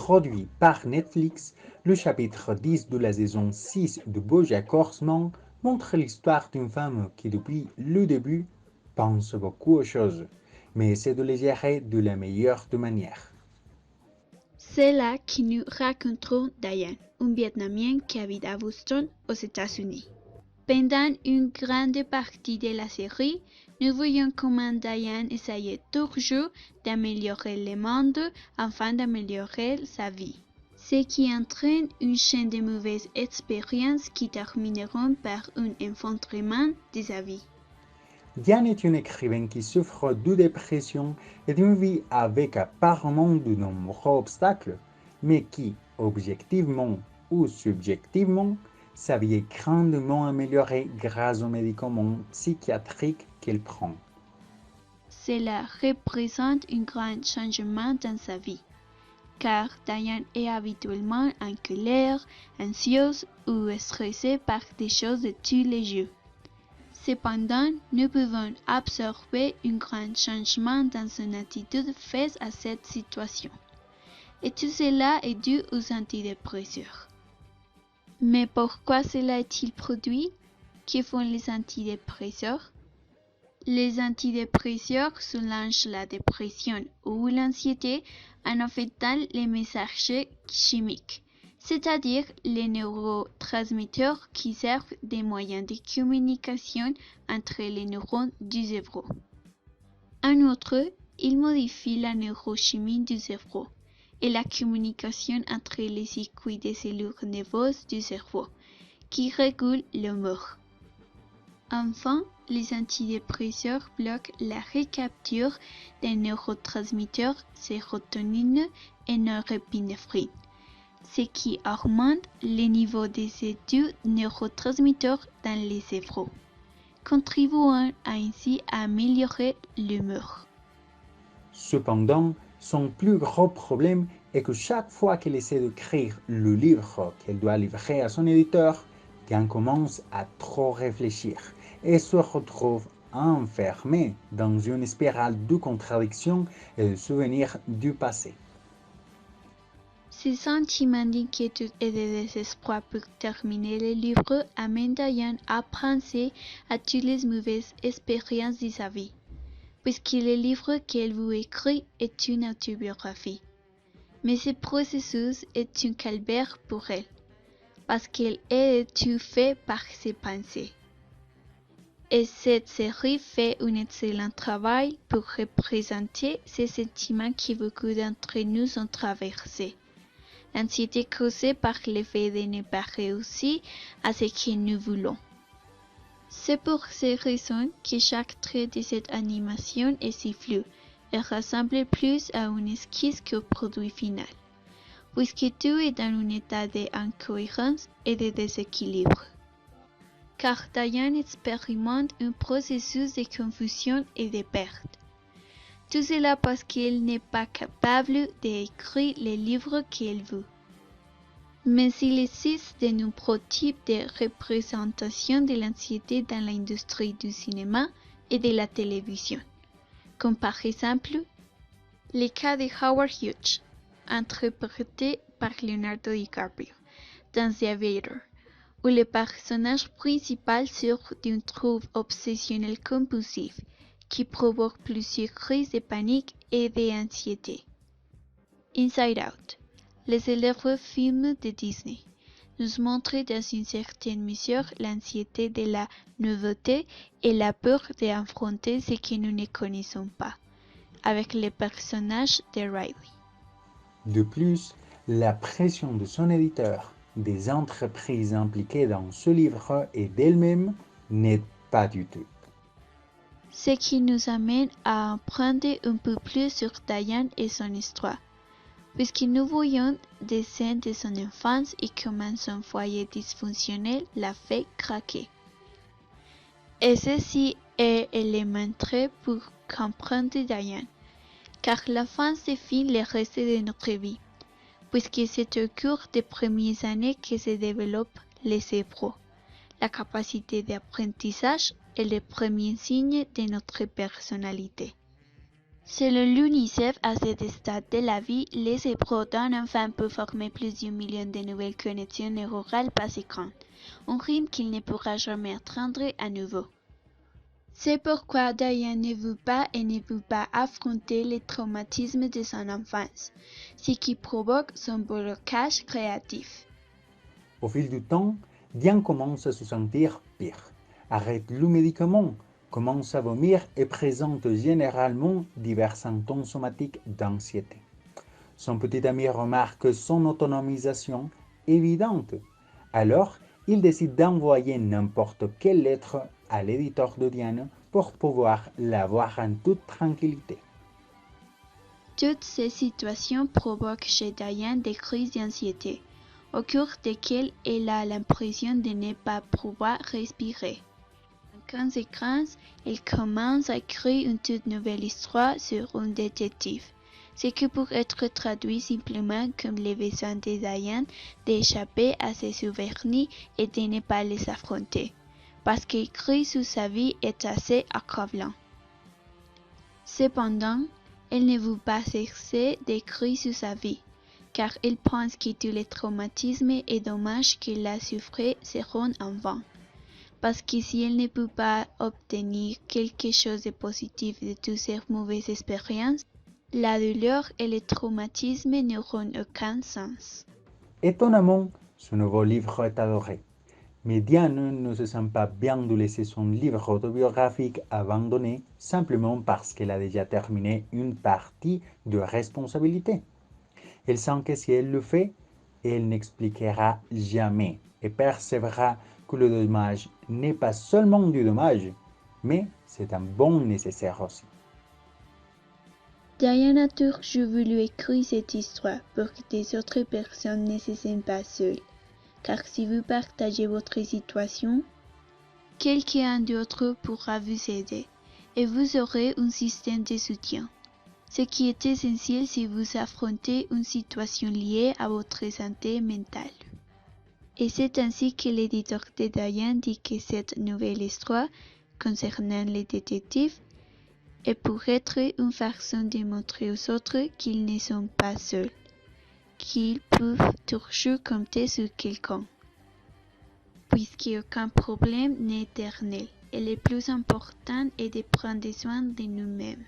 produit par Netflix, le chapitre 10 de la saison 6 de BoJack Horseman montre l'histoire d'une femme qui, depuis le début, pense beaucoup aux choses, mais essaie de les gérer de la meilleure des manières. C'est là que nous rencontrons Diane, un Vietnamien qui habite à Boston, aux États-Unis. Pendant une grande partie de la série, nous voyons comment Diane essayait toujours d'améliorer le monde afin d'améliorer sa vie, ce qui entraîne une chaîne de mauvaises expériences qui termineront par un effondrement de sa vie. Diane est une écrivaine qui souffre de dépression et d'une vie avec apparemment de nombreux obstacles, mais qui, objectivement ou subjectivement, sa vie est grandement améliorée grâce aux médicaments psychiatriques qu'elle prend. Cela représente un grand changement dans sa vie, car Diane est habituellement en colère, anxieuse ou stressée par des choses de tous les jours. Cependant, nous pouvons observer un grand changement dans son attitude face à cette situation. Et tout cela est dû aux antidépresseurs. Mais pourquoi cela est-il produit? Que font les antidépresseurs? Les antidépresseurs soulagent la dépression ou l'anxiété en affectant les messagers chimiques, c'est-à-dire les neurotransmetteurs qui servent de moyens de communication entre les neurones du cerveau. En outre, ils modifient la neurochimie du cerveau et la communication entre les circuits des cellules nerveuses du cerveau, qui régulent l'humeur. Enfin, les antidépresseurs bloquent la recapture des neurotransmetteurs sérotonine et norépinéphrine, ce qui augmente les niveaux de ces deux neurotransmetteurs dans les cerveaux, contribuant ainsi à améliorer l'humeur. Cependant, son plus gros problème est que chaque fois qu'elle essaie d'écrire le livre qu'elle doit livrer à son éditeur, Diane commence à trop réfléchir et se retrouve enfermée dans une spirale de contradictions et de souvenirs du passé. Ces sentiments d'inquiétude et de désespoir pour terminer le livre amènent Diane à penser à toutes les mauvaises expériences de sa vie, puisque le livre qu'elle veut écrire est une autobiographie. Mais ce processus est un calvaire pour elle, parce qu'elle est étouffée par ses pensées. Et cette série fait un excellent travail pour représenter ces sentiments que beaucoup d'entre nous ont traversés. L'anxiété causée par le fait de ne pas réussir à ce que nous voulons. C'est pour ces raisons que chaque trait de cette animation est si flou et ressemble plus à une esquisse qu'au produit final, puisque tout est dans un état d'incohérence et de déséquilibre. Car Diane expérimente un processus de confusion et de perte. Tout cela parce qu'elle n'est pas capable d'écrire les livres qu'elle veut. Mais il existe de nombreux types de représentations de l'anxiété dans l'industrie du cinéma et de la télévision, comme par exemple le cas de Howard Hughes, interprété par Leonardo DiCaprio, dans The Aviator, où le personnage principal souffre d'un trouble obsessionnel compulsif qui provoque plusieurs crises de panique et d'anxiété. Inside Out, le célèbre film de Disney, nous montre dans une certaine mesure l'anxiété de la nouveauté et la peur d'affronter ce que nous ne connaissons pas, avec le personnage de Riley. De plus, la pression de son éditeur, des entreprises impliquées dans ce livre et d'elle-même n'aide pas du tout. Ce qui nous amène à apprendre un peu plus sur Diane et son histoire, puisque nous voyons des scènes de son enfance et comment son foyer dysfonctionnel l'a fait craquer. Et ceci est élémentaire pour comprendre Diane, car l'enfance définit le reste de notre vie, puisque c'est au cours des premières années que se développe le cerveau, la capacité d'apprentissage et les premiers signes de notre personnalité. Selon l'UNICEF, à cet stade de la vie, les cerveaux d'un enfant peuvent former plus d'1 million de nouvelles connexions neurales par seconde, un rythme qu'il ne pourra jamais atteindre à nouveau. C'est pourquoi Diane ne veut pas et ne veut pas affronter les traumatismes de son enfance, ce qui provoque son blocage créatif. Au fil du temps, Diane commence à se sentir pire, arrête le médicament, commence à vomir et présente généralement divers symptômes somatiques d'anxiété. Son petit ami remarque son autonomisation évidente. Alors, il décide d'envoyer n'importe quelle lettre à l'éditeur de Diane pour pouvoir la voir en toute tranquillité. Toutes ces situations provoquent chez Diane des crises d'anxiété, au cours desquelles elle a l'impression de ne pas pouvoir respirer. En conséquence, elle commence à écrire une toute nouvelle histoire sur un détective, ce qui pourrait être traduit simplement comme le besoin de Diane d'échapper à ses souvenirs et de ne pas les affronter, parce qu'écrire sur sa vie est assez accablant. Cependant, elle ne veut pas cesser d'écrire sur sa vie, car elle pense que tous les traumatismes et dommages qu'elle a souffrés seront en vain. Parce que si elle ne peut pas obtenir quelque chose de positif de toutes ces mauvaises expériences, la douleur et le traumatisme n'auront aucun sens. Étonnamment, ce nouveau livre est adoré. Mais Diane ne se sent pas bien de laisser son livre autobiographique abandonné simplement parce qu'elle a déjà terminé une partie de responsabilité. Elle sent que si elle le fait, elle n'expliquera jamais et percevra que le dommage n'est pas seulement du dommage, mais c'est un bon nécessaire aussi. Diane a toujours voulu écrire cette histoire pour que des autres personnes ne se sentent pas seules, car si vous partagez votre situation, quelqu'un d'autre pourra vous aider et vous aurez un système de soutien, ce qui est essentiel si vous affrontez une situation liée à votre santé mentale. Et c'est ainsi que l'éditeur de Diane dit que cette nouvelle histoire concernant les détectives est pour être une façon de montrer aux autres qu'ils ne sont pas seuls, qu'ils peuvent toujours compter sur quelqu'un, puisqu'aucun problème n'est éternel et le plus important est de prendre soin de nous-mêmes.